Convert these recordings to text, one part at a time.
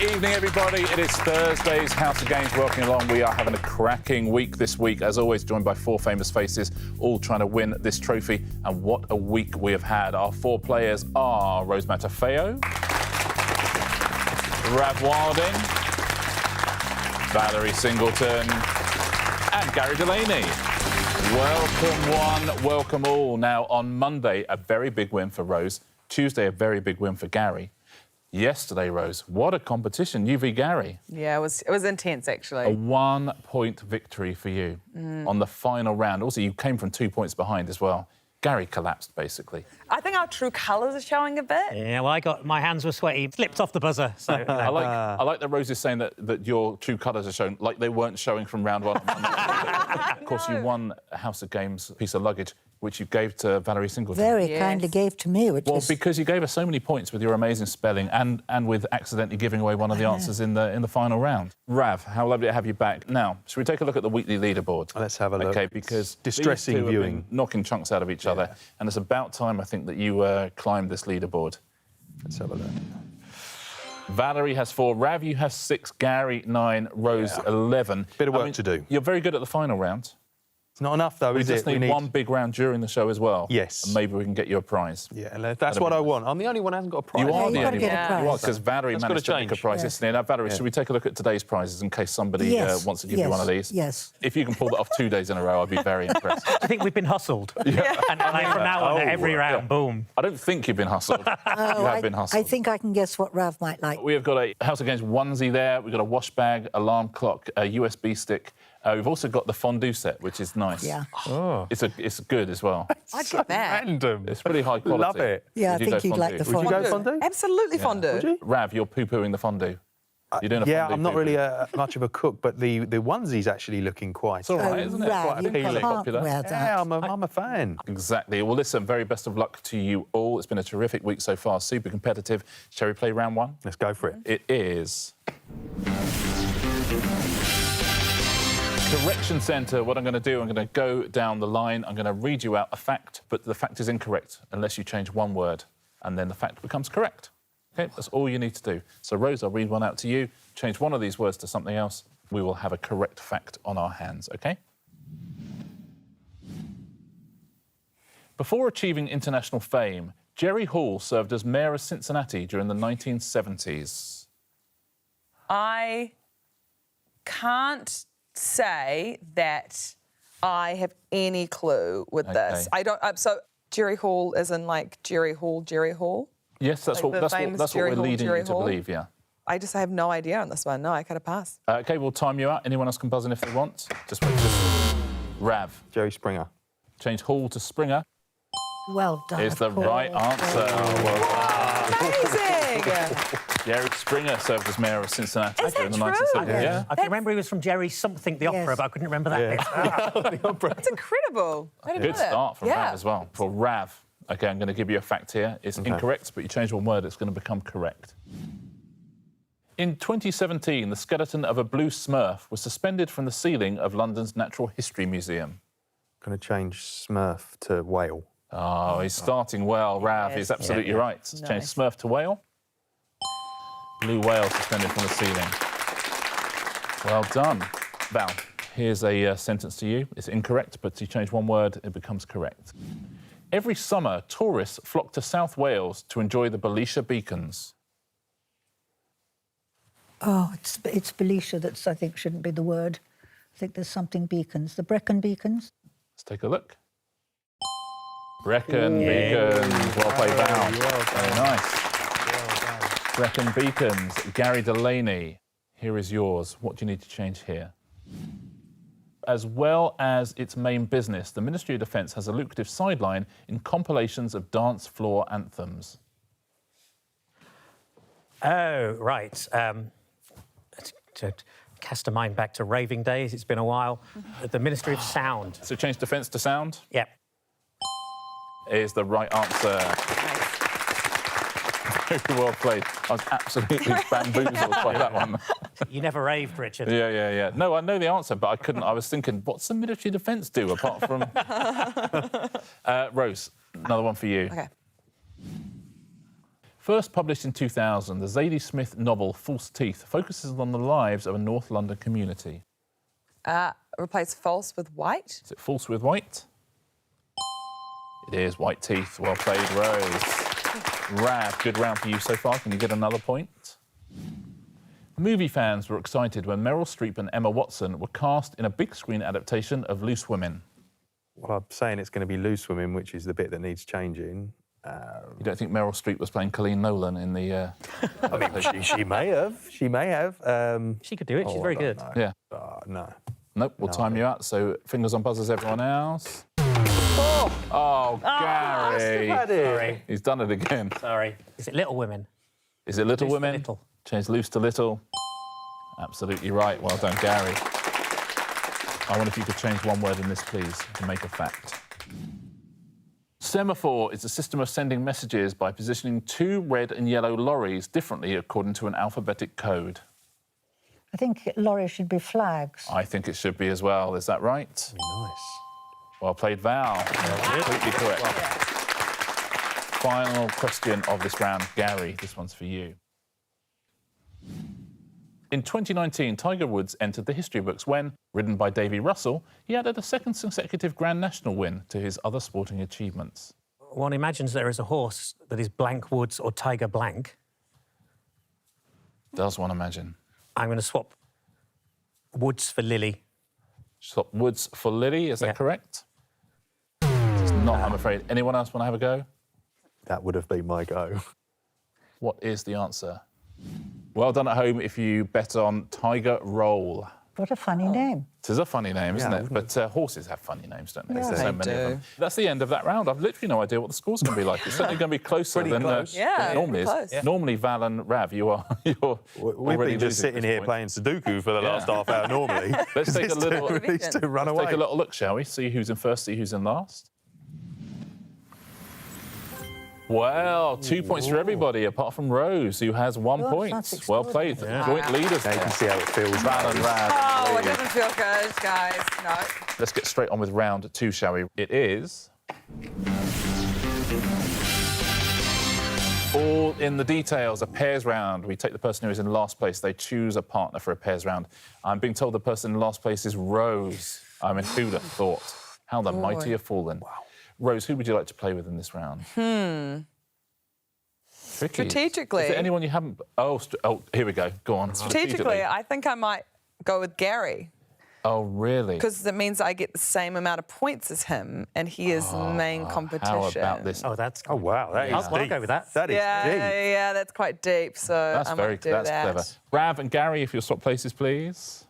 Good evening, everybody. It is Thursday's House of Games. Welcome along. We are having a cracking week this week. As always, joined by four famous faces, all trying to win this trophy. And what a week we have had. Our four players are Rose Matafeo, Rav Wilding, Valerie Singleton, and Gary Delaney. Welcome one, welcome all. Now, on Monday, a very big win for Rose. Tuesday, a very big win for Gary. Yesterday, Rose, what a competition, you v Gary. Yeah, it was intense, actually. A 1 point victory for you on the final round. Also, you came from 2 points behind as well. Gary collapsed, basically. I think our true colours are showing a bit. Yeah, well, my hands were sweaty, slipped off the buzzer. So, I like that Rose is saying that your true colours are shown, like they weren't showing from round one. Of course, you won a House of Games piece of luggage, which you gave to Valerie Singleton. Very kindly gave to me, which was... because you gave us so many points with your amazing spelling and with accidentally giving away one of the answers in the final round. Rav, how lovely to have you back. Now, should we take a look at the weekly leaderboard? Let's have a look. OK, because distressing these two viewing. have been knocking chunks out of each other, and it's about time, I think, that you climbed this leaderboard. Let's have a look. Valerie has 4, Rav, you have 6, Gary 9, Rose 11. Bit of work to do. You're very good at the final round. It's not enough, though, We is just it? need one big round during the show as well. Yes. And maybe we can get you a prize. Yeah, that's what I want. I'm the only one who hasn't got a prize. You are you've the got to only get a one. prize. You are, because Valerie That's managed to gotta make a change. prize yesterday. Now, Valerie, should we take a look at today's prizes in case somebody wants to give you one of these? Yes. If you can pull that off 2 days in a row, I'd be very impressed. I think we've been hustled. Yeah. And like, from now on, every round, boom. I don't think you've been hustled. You have been hustled. I think I can guess what Rav might like. We have got a House of Games onesie there. We've got a wash bag, alarm clock, a USB stick. We've also got the fondue set, which is nice. Yeah. Oh. It's good as well. I'd get that. Random. It's pretty high quality. Love it. Yeah, I Would you think go you'd like the fondue? Would you fondue. go fondue? Absolutely fondue. Would you? Rav, you're poo-pooing the fondue. You're doing a Yeah, fondue I'm not poo-poo. really much of a cook, but the onesie's actually looking quite... It's all right, isn't it? Rav, Quite you appealing. can't Popular. wear that. Yeah, I'm a fan. Exactly. Well, listen, very best of luck to you all. It's been a terrific week so far, super competitive. Shall we play round one? Let's go for it. It is... Correction Centre. What I'm going to do, I'm going to go down the line. I'm going to read you out a fact, but the fact is incorrect unless you change one word, and then the fact becomes correct. OK, that's all you need to do. So, Rose, I'll read one out to you. Change one of these words to something else. We will have a correct fact on our hands, OK? Before achieving international fame, Jerry Hall served as mayor of Cincinnati during the 1970s. I can't say that I have any clue with this. I don't. So Jerry Hall, as in like Jerry Hall, Jerry Hall. Yes, that's Like what the famous we're Jerry Hall, leading Jerry you to Hall? believe. Yeah. I just have no idea on this one. No, I could have passed. OK, we'll time you out. Anyone else can buzz in if they want. Just wait. Just... Rav, Jerry Springer. change Hall to Springer. Well done. Is the of course. right answer. Well done. Amazing. Jerry Springer served as mayor of Cincinnati Is during that the 1970s. true? Yeah. I can remember he was from Jerry something, the opera, Yes. but I couldn't remember that bit. It's incredible. I didn't Good know that. start from yeah. Rav as well. For Rav, OK, I'm going to give you a fact here. It's incorrect, but you change one word, it's going to become correct. In 2017, the skeleton of a blue Smurf was suspended from the ceiling of London's Natural History Museum. Going to change Smurf to whale. Oh, he's starting well, Rav. He's absolutely right. Change Nice. Smurf to whale. Blue whale suspended from the ceiling. Well done. Val, here's a sentence to you. It's incorrect, but you change one word, it becomes correct. Every summer, tourists flock to South Wales to enjoy the Belisha beacons. Oh, it's Belisha that's, I think, shouldn't be the word. I think there's something beacons. The Brecon beacons. Let's take a look. Brecon beacons. Well played, Val. Very nice. Brecon beacons. Gary Delaney, here is yours. What do you need to change here? As well as its main business, the Ministry of Defence has a lucrative sideline in compilations of dance floor anthems. Oh, right. To cast a mind back to raving days, it's been a while. The Ministry of Sound. So change defence to sound Yep. is the right answer. Very well played. I was absolutely bamboozled by that one. You never raved, Richard. Yeah. No, I know the answer, but I couldn't. I was thinking, what's the military defence do apart from... Rose, another one for you. Okay. First published in 2000, the Zadie Smith novel False Teeth focuses on the lives of a North London community. Replace false with white. Is it false with white? It is white teeth. Well played, Rose. Rav, good round for you so far. Can you get another point? Movie fans were excited when Meryl Streep and Emma Watson were cast in a big screen adaptation of Loose Women. Well, I'm saying it's going to be Loose Women, which is the bit that needs changing. You don't think Meryl Streep was playing Colleen Nolan in the... I mean, she may have. She may have. She could do it. She's very good. Know. Yeah. No. Nope, we'll time you out. So fingers on buzzers, everyone else. Oh, Gary. Sorry. He's done it again. Sorry. Is it Little Women? Is it Little Loose to Women? Little. Change loose to little. Absolutely right. Well done, Gary. I wonder if you could change one word in this, please, to make a fact. Semaphore is a system of sending messages by positioning two red and yellow lorries differently according to an alphabetic code. I think lorries should be flags. I think it should be as well. Is that right? Nice. Well played, Val. Completely correct. Final question of this round, Gary. This one's for you. In 2019, Tiger Woods entered the history books when, ridden by Davy Russell, he added a second consecutive Grand National win to his other sporting achievements. One imagines there is a horse that is blank Woods or Tiger blank. Does one imagine? I'm going to swap Woods for Lily. Swap Woods for Lily, is that correct? It's not, I'm afraid. Anyone else want to have a go? That would have been my go. What is the answer? Well done at home if you bet on Tiger Roll. What a funny name. It is a funny name, isn't Yeah, it? But horses have funny names, don't they? Yeah. There's so They many of do. them. That's the end of that round. I've literally no idea what the score's going to be like. It's certainly going to be closer than close. Yeah, it normally close. is. Yeah. Normally, Val and Rav, you're We've already been just losing at sitting this here point. playing Sudoku for the last half hour normally. Let's take a little- These two run away. Take a little look, shall we? See who's in first, see who's in last. Well, 2 points for everybody, apart from Rose, who has 1 Gosh, point. that's Well played. Joint leaders Now you there. can see how it feels. Val and Rav. Oh, it lead. doesn't feel good, guys. No. Let's get straight on with round two, shall we? It is... all in the details, a pairs round. We take the person who is in last place. They choose a partner for a pairs round. I'm being told the person in last place is Rose. I mean, who'd have thought? How the mighty have fallen. Wow. Rose, who would you like to play with in this round? Tricky. Strategically. Is there anyone you haven't... Oh, here we go. Go on. Strategically, I think I might go with Gary. Oh, really? Because it means I get the same amount of points as him, and he is main competition. How about this? Oh, that's... Oh, wow. That is I'll deep. go with that. That is Yeah, deep. yeah, that's quite deep. So That's I very might do that's that. clever. Rav and Gary, if you'll swap places, please.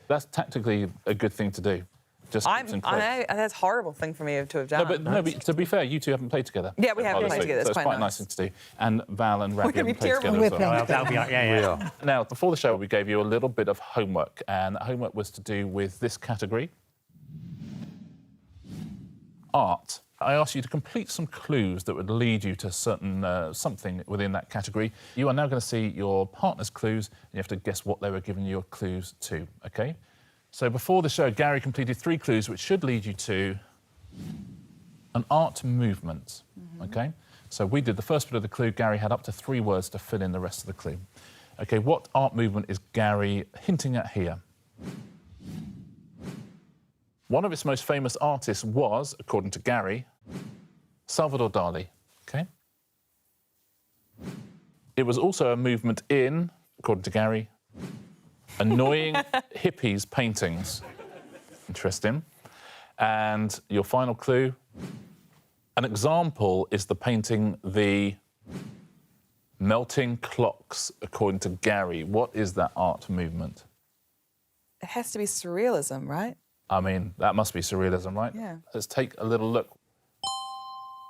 That's tactically a good thing to do. Just keeps them close. That's a horrible thing for me to have done. No, but to be fair, you two haven't played together. Yeah, we haven't played together. So It's it's quite quite nice nice. thing to do. And Val and Rav, We're you gonna be haven't played terrible. together as well. We're Well, that'll be... Yeah. Now, before the show, we gave you a little bit of homework, and that homework was to do with this category. Art. I asked you to complete some clues that would lead you to certain something within that category. You are now going to see your partner's clues, and you have to guess what they were giving you clues to, OK? So before the show, Gary completed 3 clues, which should lead you to an art movement, OK? So we did the first bit of the clue. Gary had up to 3 words to fill in the rest of the clue. OK, what art movement is Gary hinting at here? One of its most famous artists was, according to Gary, Salvador Dali, OK? It was also a movement in, according to Gary, annoying hippies' paintings. Interesting. And your final clue, an example is the painting The Melting Clocks, according to Gary. What is that art movement? It has to be surrealism, right? I mean, that must be surrealism, right? Yeah. Let's take a little look.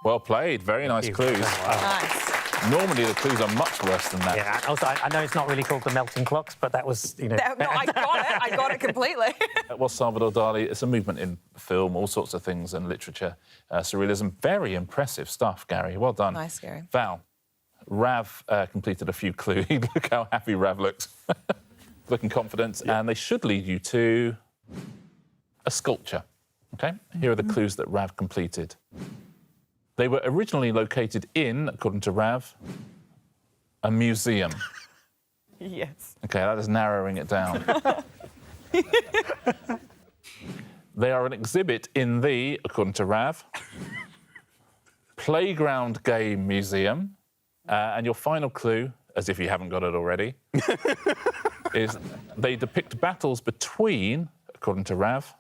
Well played. Very nice clues. Nice. Normally, the clues are much worse than that. Yeah, also, I know it's not really called the Melting Clocks, but that was, you know... No, I got it. I got it completely. It was Salvador Dali. It's a movement in film, all sorts of things, and literature. Surrealism. Very impressive stuff, Gary. Well done. Nice, Gary. Val, Rav completed a few clues. Look how happy Rav looks. Looking confident. Yeah. And they should lead you to a sculpture. OK? Here are the clues that Rav completed. They were originally located in, according to Rav, a museum? Yes. OK, that is narrowing it down. They are an exhibit in the, according to Rav, Playground Game Museum. And your final clue, as if you haven't got it already, is they depict battles between, according to Rav,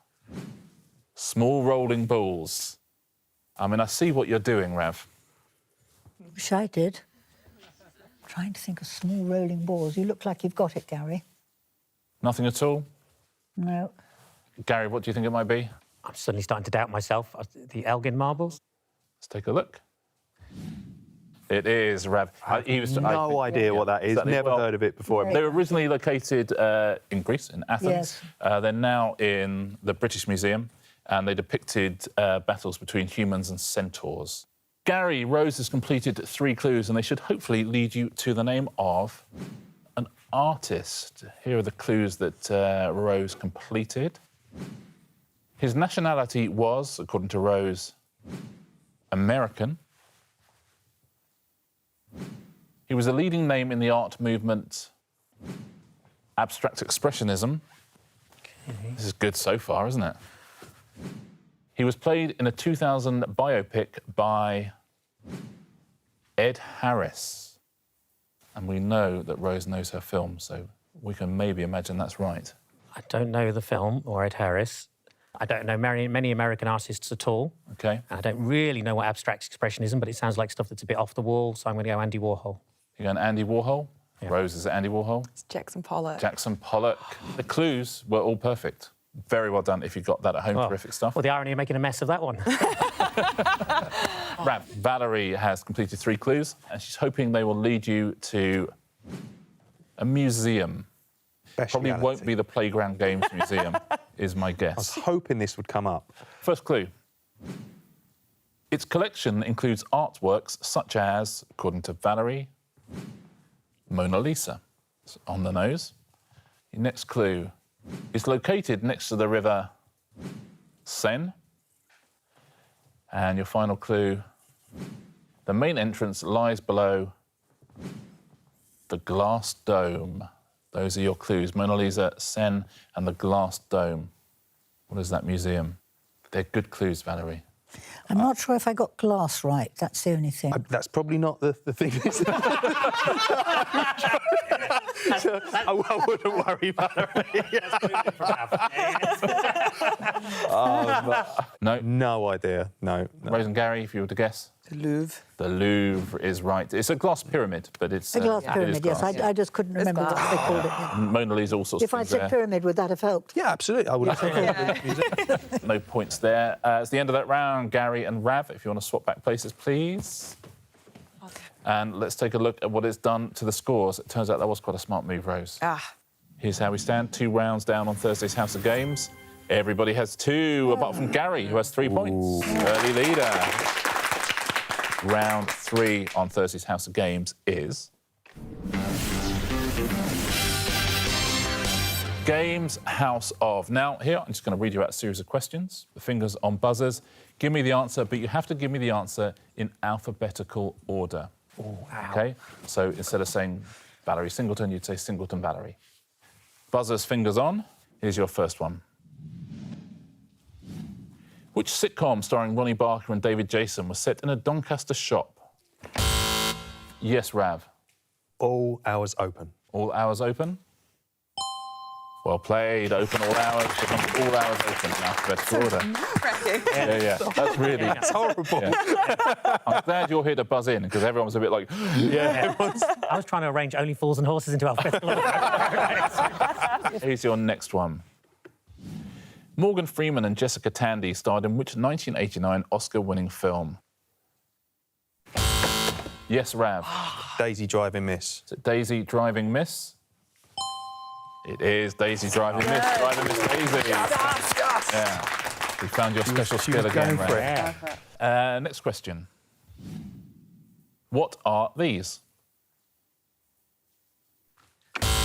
small rolling balls. I mean, I see what you're doing, Rav. Wish I did. Trying to think of small rolling balls. You look like you've got it, Gary. Nothing at all? No. Gary, what do you think it might be? I'm suddenly starting to doubt myself. The Elgin marbles? Let's take a look. It is, Rav. No idea what that is. Exactly. Never Well, heard of it before. They were originally located in Greece, in Athens. Yes. They're now in the British Museum, and they depicted battles between humans and centaurs. Gary, Rose has completed 3 clues, and they should hopefully lead you to the name of an artist. Here are the clues that Rose completed. His nationality was, according to Rose, American. He was a leading name in the art movement abstract expressionism. Okay. This is good so far, isn't it? He was played in a 2000 biopic by Ed Harris. And we know that Rose knows her film, so we can maybe imagine that's right. I don't know the film or Ed Harris. I don't know many American artists at all. OK. I don't really know what abstract expressionism, but it sounds like stuff that's a bit off the wall, so I'm going to go Andy Warhol. You're going Andy Warhol? Yeah. Rose, is it Andy Warhol? It's Jackson Pollock. Jackson Pollock. The clues were all perfect. Very well done if you got that at home. Terrific stuff. Well, the irony of making a mess of that one. Rav, Valerie has completed 3 clues, and she's hoping they will lead you to a museum. Probably won't be the Playground Games Museum, is my I was guess. hoping this would come up. First clue. Its collection includes artworks such as, according to Valerie, Mona Lisa. It's on the nose. Your next clue. It's located next to the river Seine. And your final clue. The main entrance lies below the glass dome. Those are your clues. Mona Lisa, Seine, and the glass dome. What is that museum? They're good clues, Valerie. I'm not sure if I got glass right. That's the only thing. That's probably not the thing. I wouldn't worry, Valerie. No idea. No. Rose and Gary, if you were to guess. The Louvre. The Louvre is right. It's a glass pyramid, but it's... A glass it is pyramid, yes. glass. I just couldn't remember what they called it. Yeah. Mona Lisa, all sorts If of I'd things said there. pyramid, would that have helped? Yeah, absolutely. I would have said No points there. It's the end of that round. Gary and Rav, if you want to swap back places, please. Okay. And let's take a look at what it's done to the scores. It turns out that was quite a smart move, Rose. Here's how we stand. 2 rounds down on Thursday's House of Games. Everybody has 2, apart from Gary, who has 3 points. Early leader. Round 3 on Thursday's House of Games is... Games House of. Now, here, I'm just going to read you out a series of questions. The fingers on buzzers. Give me the answer, but you have to give me the answer in alphabetical order. Oh, wow. OK? So instead of saying Valerie Singleton, you'd say Singleton Valerie. Buzzers, fingers on. Here's your first one. Which sitcom starring Ronnie Barker and David Jason was set in a Doncaster shop? Yes, Rav. All hours open. All hours open? Well played. Open all hours. Becomes all hours open in alphabetical order. Cracking. Yeah. That's really... It's horrible. Yeah. I'm glad you're here to buzz in, because everyone was a bit like, I was trying to arrange Only Fools and Horses into alphabetical order. Here's your next one. Morgan Freeman and Jessica Tandy starred in which 1989 Oscar-winning film? Yes, Rav. Daisy Driving Miss. Is it Daisy Driving Miss? It is Daisy Driving Miss. Driving Miss Daisy. Yeah. We found your special skill again, Rav. Next question. What are these?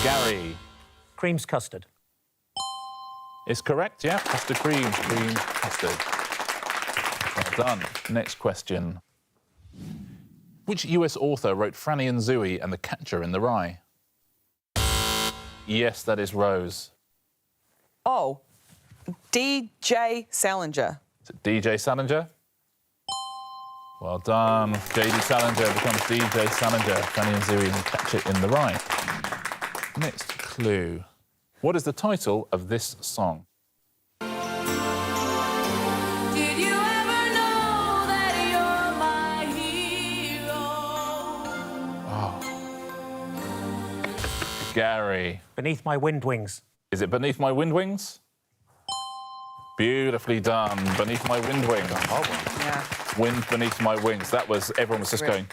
Gary. Cream's custard. Is correct, yeah. Custard cream, custard. Well done. Next question. Which US author wrote Franny and Zooey and The Catcher in the Rye? Yes, that is Rose. Oh, DJ Salinger. Is it DJ Salinger? Well done. J.D. Salinger becomes DJ Salinger. Franny and Zooey and Catcher in the Rye. Next clue. What is the title of this song? Did you ever know that you're my hero? Gary. Beneath My Wind Wings. Is it Beneath My Wind Wings? Beautifully done. Beneath My Wind Wings. Yeah. Wind Beneath My Wings. That was, everyone was just going,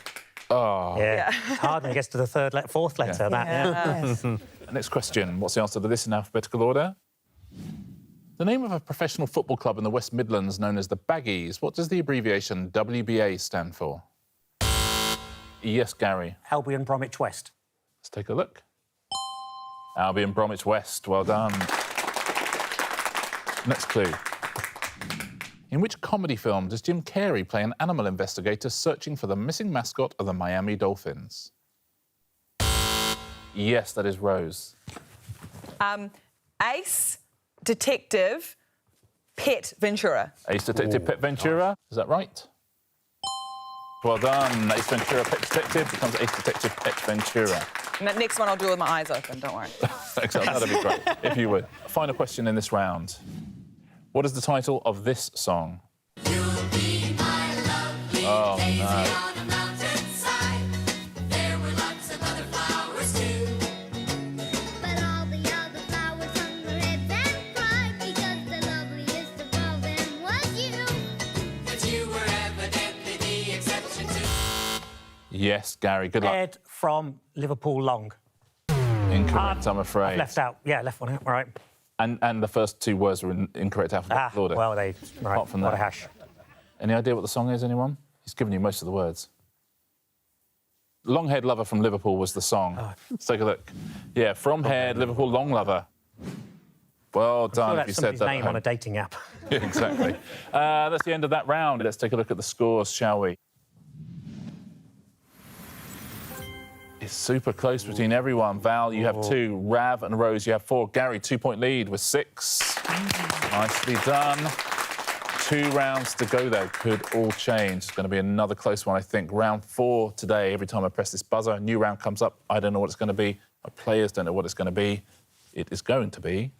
oh. Yeah. It's hard when it gets to the fourth letter. Yes. Next question. What's the answer to this in alphabetical order? The name of a professional football club in the West Midlands known as the Baggies. What does the abbreviation WBA stand for? Yes, Gary. Albion Bromwich West. Let's take a look. Albion Bromwich West. Well done. Next clue. In which comedy film does Jim Carrey play an animal investigator searching for the missing mascot of the Miami Dolphins? Yes, that is Rose. Ace Detective Pet Ventura. Ace Detective Pet Ventura. Is that right? Well done. Ace Ventura Pet Detective becomes Ace Detective Pet Ventura. Next one I'll do with my eyes open, don't worry. Excellent. That'd be great, if you would. Final question in this round. What is the title of this song? You'll be my lovely Oh, daisy no. on a mountainside. There were lots of other flowers too. But all the other flowers hung their heads and cried because the loveliest of all them was you. But you were evidently the exception to. Yes, Gary. Good luck. Ed from Liverpool Long. Incorrect, I'm afraid. Left out. Yeah, left one out. Right. And the first two words were in incorrect alphabetical order. Well, right. Apart from what that. a hash. Any idea what the song is, anyone? He's given you most of the words. Long-haired lover from Liverpool was the song. Let's take a look. Yeah, from haired Liverpool long lover. Well done if you said Somebody's that. name on a dating app. Yeah, exactly. That's the end of that round. Let's take a look at the scores, shall we? It's super close between everyone. Val, you have 2. Rav and Rose, you have 4. Gary, 2-point lead with 6. Nicely done. 2 rounds to go, though. Could all change. It's going to be another close one, I think. Round 4 today. Every time I press this buzzer, a new round comes up. I don't know what it's going to be. My players don't know what it's going to be. It is going to be...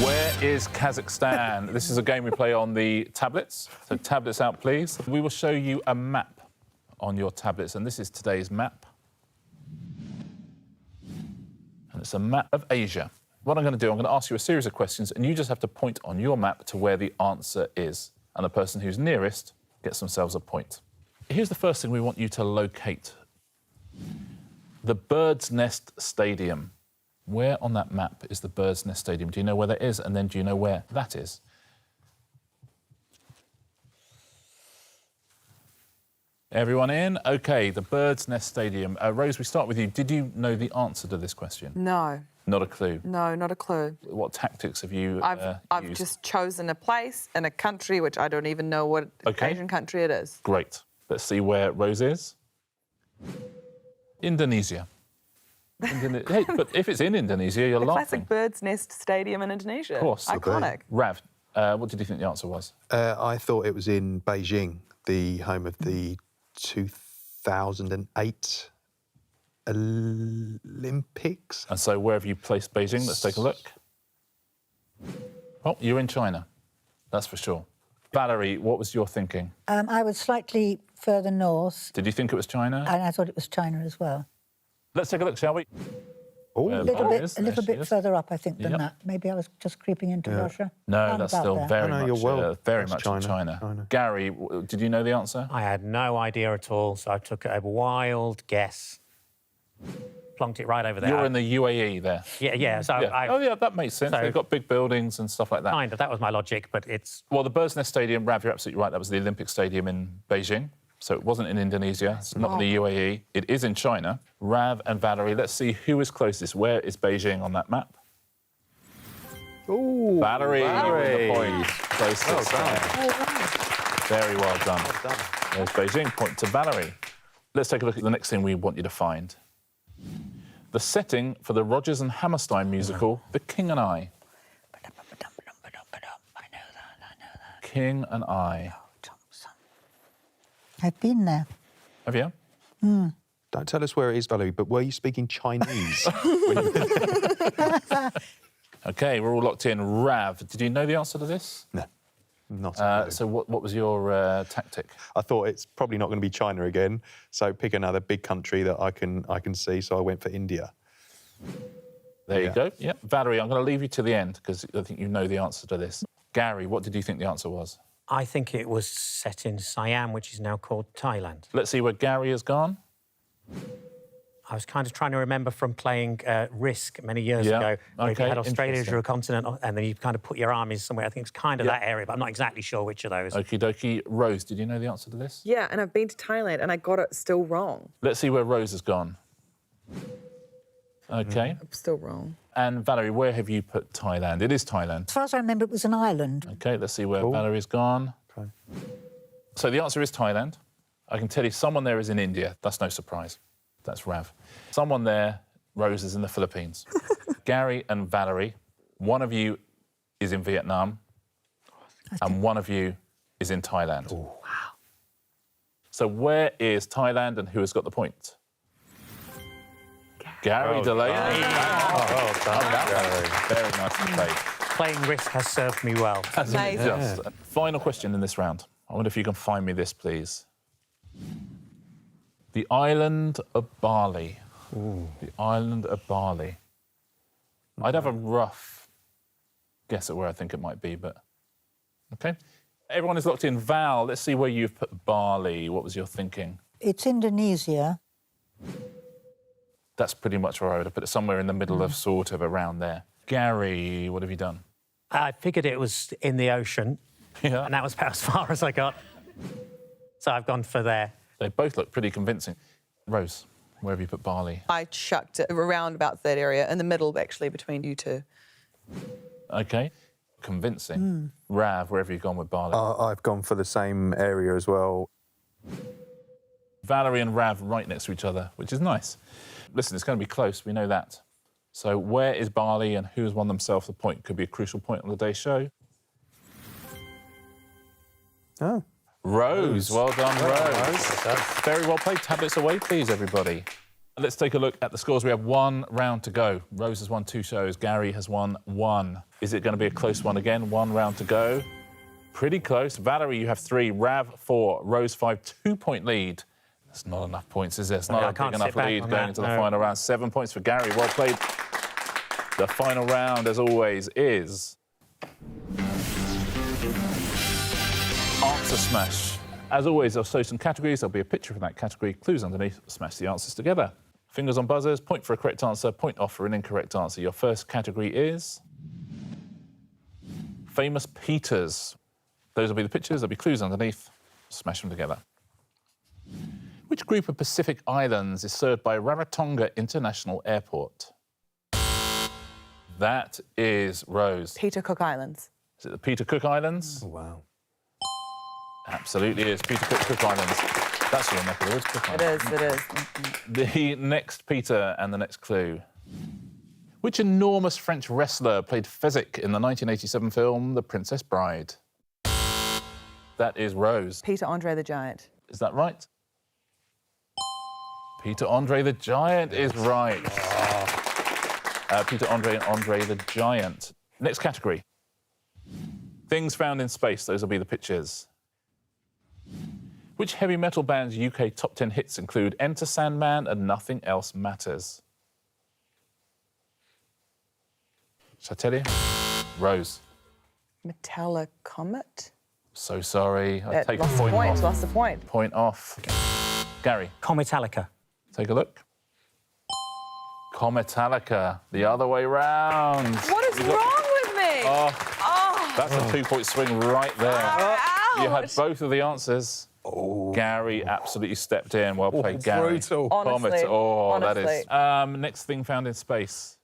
Where is Kazakhstan? This is a game we play on the tablets. So tablets out, please. We will show you a map on your tablets, and this is today's map. And it's a map of Asia. What I'm going to do, I'm going to ask you a series of questions, and you just have to point on your map to where the answer is. And the person who's nearest gets themselves a point. Here's the first thing we want you to locate. The Bird's Nest Stadium. Where on that map is the Bird's Nest Stadium? Do you know where that is? And then do you know where that is? Everyone in? OK, the Bird's Nest Stadium. Rose, we start with you. Did you know the answer to this question? No. Not a clue. No, not a clue. What tactics have you I've used? just chosen a place in a country which I don't even know what Asian country it is. Great. Let's see where Rose is. Indonesia. Hey, but if it's in Indonesia, you're The laughing. classic Bird's Nest Stadium in Indonesia. Of course. Iconic. Rav, what did you think the answer was? I thought it was in Beijing, the home of the 2008 Olympics. And so where have you placed Beijing? Let's take a look. Oh, you're in China. That's for sure. Valerie, what was your thinking? I was slightly further north, Did you think it was China? and I thought it was China as well. Let's take a look, shall we? Oh, A little bit further up, I think, than that. Maybe I was just creeping into Russia. No, Round that's about still there. very No, no, much, you're well. very That's much in China. China. Gary, did you know the answer? I had no idea at all, so I took a wild guess. Plonked it right over there. You're in the UAE there. Yeah. So Yeah. Oh, yeah, that makes sense. So- They've got big buildings and stuff like that. kind of. That was my logic, but it's Well, the Bird's Nest Stadium, Rav, you're absolutely right. That was the Olympic Stadium in Beijing. So it wasn't in Indonesia. It's not in the UAE. It is in China. Rav and Valerie, let's see who is closest. Where is Beijing on that map? Ooh, Valerie with the Valerie. point. Closest. Well done. Very well done. Well done. There's Beijing. Point to Valerie. Let's take a look at the next thing we want you to find. The setting for the Rodgers and Hammerstein musical, The King and I. I know that. King and I. I've been there. Have you? Don't tell us where it is, Valerie, but were you speaking Chinese? OK, we're all locked in. Rav, did you know the answer to this? No, not a clue. So what was your tactic? I thought it's probably not going to be China again, so pick another big country that I can see, so I went for India. There you Yeah. go. Yeah. Valerie, I'm going to leave you to the end because I think you know the answer to this. Gary, what did you think the answer was? I think it was set in Siam, which is now called Thailand. Let's see where Gary has gone. I was kind of trying to remember from playing Risk many years Yeah, ago, where okay, you had Australia as interesting. your continent, and then you kind of put your armies somewhere. I think it's kind of Yeah. that area, but I'm not exactly sure which of those. Okie dokie. Rose, did you know the answer to this? Yeah, and I've been to Thailand and I got it still wrong. Let's see where Rose has gone. OK. I'm still wrong. And Valerie, where have you put Thailand? It is Thailand. As far as I remember, it was an island. OK, let's see where Cool. Valerie's gone. Okay. So the answer is Thailand. I can tell you someone there is in India. That's no surprise. That's Rav. Someone there, Rose, is in the Philippines. Gary and Valerie, one of you is in Vietnam and one of you is in Thailand. Wow. So where is Thailand and who has got the point? Gary Delaney. Well done, Gary. Very nicely played. Playing Risk has served me well. Amazing. Just. Final question in this round. I wonder if you can find me this, please. The island of Bali. The island of Bali. I'd have a rough guess at where I think it might be, but... OK. Everyone is locked in. Val, let's see where you've put Bali. What was your thinking? It's Indonesia. That's pretty much where I would have put it, somewhere in the middle of sort of around there. Gary, what have you done? I figured it was in the ocean, Yeah. and that was about as far as I got. So I've gone for there. They both look pretty convincing. Rose, where have you put Bali? I chucked it around about that area, in the middle, actually, between you two. OK. Convincing. Rav, where have you gone with Bali? I've gone for the same area as well. Valerie and Rav right next to each other, which is nice. Listen, it's going to be close, we know that. So where is Bali and who has won themselves the point? Could be a crucial point on the day's show. Oh. Rose, well done, Rose. Well done. Very well played. Tablets away, please, everybody. Let's take a look at the scores. We have one round to go. Rose has won 2 shows. Gary has won 1. Is it going to be a close one again? 1 round to go. Pretty close. Valerie, you have 3. Rav, 4. Rose, 5. 2-point lead. That's not enough points, is it? It's not Yeah, I a big can't enough sit back lead on going that, into the no. final round. 7 points for Gary. Well played. The final round, as always, is... Answer Smash. As always, I'll show some categories. There'll be a picture from that category, clues underneath. Smash the answers together. Fingers on buzzers, point for a correct answer, point off for an incorrect answer. Your first category is... Famous Peters. Those will be the pictures, there'll be clues underneath. Smash them together. Which group of Pacific islands is served by Rarotonga International Airport? That is Rose. Peter Cook Islands. Is it the Peter Cook Islands? Wow. Absolutely is. Peter Cook Islands. That's your neck of the woods, Cook It Islands. is, it is. The next Peter and the next clue. Which enormous French wrestler played Fezzik in the 1987 film The Princess Bride? That is Rose. Peter Andre the Giant. Is that right? Peter Andre the Giant is right. Peter Andre and Andre the Giant. Next category. Things found in space. Those will be the pictures. Which heavy metal band's UK top 10 hits include Enter Sandman and Nothing Else Matters? Shall I tell you? Rose. Metallic Comet. So sorry. I That take a lost the point point, off. lost the point. Point off. Gary, Cometalica. take a look. Cometalica, the other way round. What is wrong with me? Oh, that's a 2-point swing right there. Ouch. You had both of the answers. Gary absolutely stepped in. Well played, Gary. Brutal. Honestly, Comet. Oh, that is. honestly. Next thing found in space.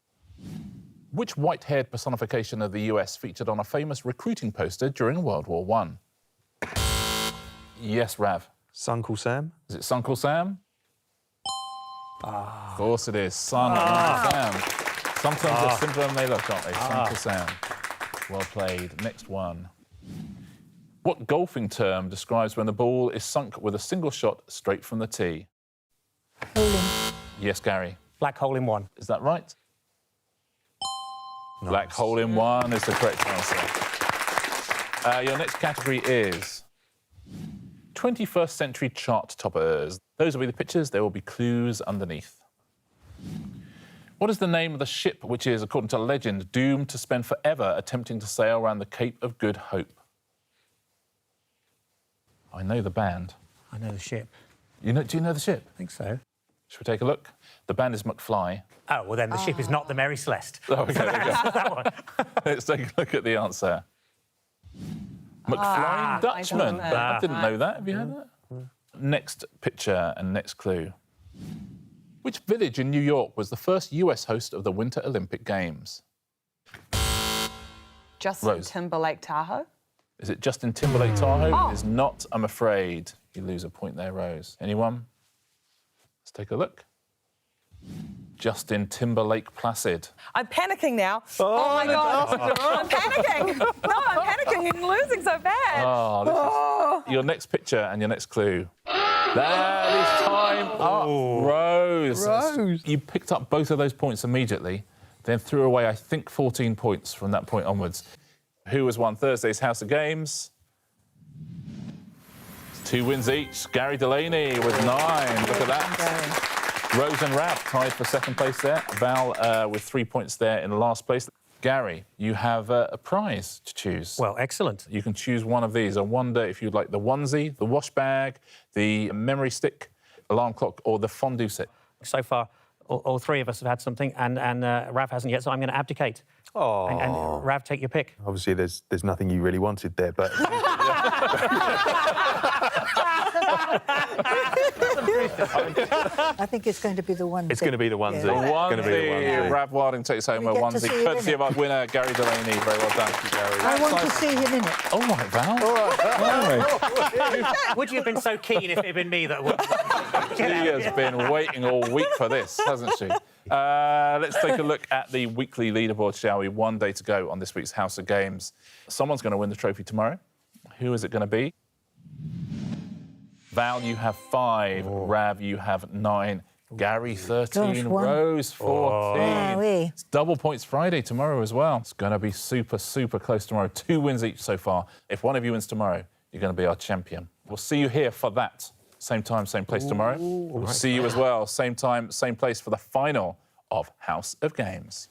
Which white-haired personification of the US featured on a famous recruiting poster during World War I? Yes, Rav. Uncle Sam. Is it Uncle Sam? Of course it is. Son Uncle Sam. Sometimes they're simpler than they look, aren't they? Uncle Sam. Well played. Next one. What golfing term describes when the ball is sunk with a single shot straight from the tee? Holding. Yes, Gary. Black hole in one. Is that right? Black hole in one is the correct answer. Your next category is 21st century chart toppers. Those will be the pictures. There will be clues underneath. What is the name of the ship which is, according to legend, doomed to spend forever attempting to sail around the Cape of Good Hope? I know the band. I know the ship. Do you know the ship? I think so. Should we take a look? The band is McFly. Oh, well, then the ship is not the Mary Celeste. Oh, okay, there we go. That one. Let's take a look at the answer. McFlying Dutchman. I didn't know that. Have you heard that? Next picture and next clue. Which village in New York was the first US host of the Winter Olympic Games? Justin Rose. Timberlake Tahoe. Is it Justin Timberlake Tahoe? It is not, I'm afraid. You lose a point there, Rose. Anyone? Let's take a look. Justin Timberlake Placid. I'm panicking now. Oh my God. I'm panicking. No, I'm panicking. You're losing so bad. Oh, this is your next picture and your next clue. That is time up. Rose. You picked up both of those points immediately, then threw away, I think, 14 points from that point onwards. Who has won Thursday's House of Games? 2 wins each. Gary Delaney with 9. Look at that. Rose and Rav tied for second place there. Val with 3 points there in last place. Gary, you have a prize to choose. Well, excellent. You can choose one of these. I wonder if you'd like the onesie, the wash bag, the memory stick, alarm clock, or the fondue set. So far, all three of us have had something, and Rav hasn't yet, so I'm going to abdicate. Oh. And Rav, take your pick. Obviously, there's nothing you really wanted there, but I think it's going to be the onesie. it's going to be the onesie. Yeah. It's going to be the onesie. Rav Wilding takes home a We get to onesie, see him courtesy in of our winner, Gary Delaney. Very well done, Gary. I want to see him in it. All right, Val. Would you have been so keen if it had been me that would? She has been waiting all week for this, hasn't she? Let's take a look at the weekly leaderboard, shall we? 1 day to go on this week's House of Games. Someone's going to win the trophy tomorrow. Who is it going to be? Val, you have 5. Rav, you have 9. Gary, 13. Gosh, one. Rose, 14. Wowee. It's double points Friday tomorrow as well. It's going to be super, super close tomorrow. 2 wins each so far. If one of you wins tomorrow, you're going to be our champion. We'll see you here for that. Same time, same place tomorrow. We'll see you as well. Same time, same place for the final of House of Games.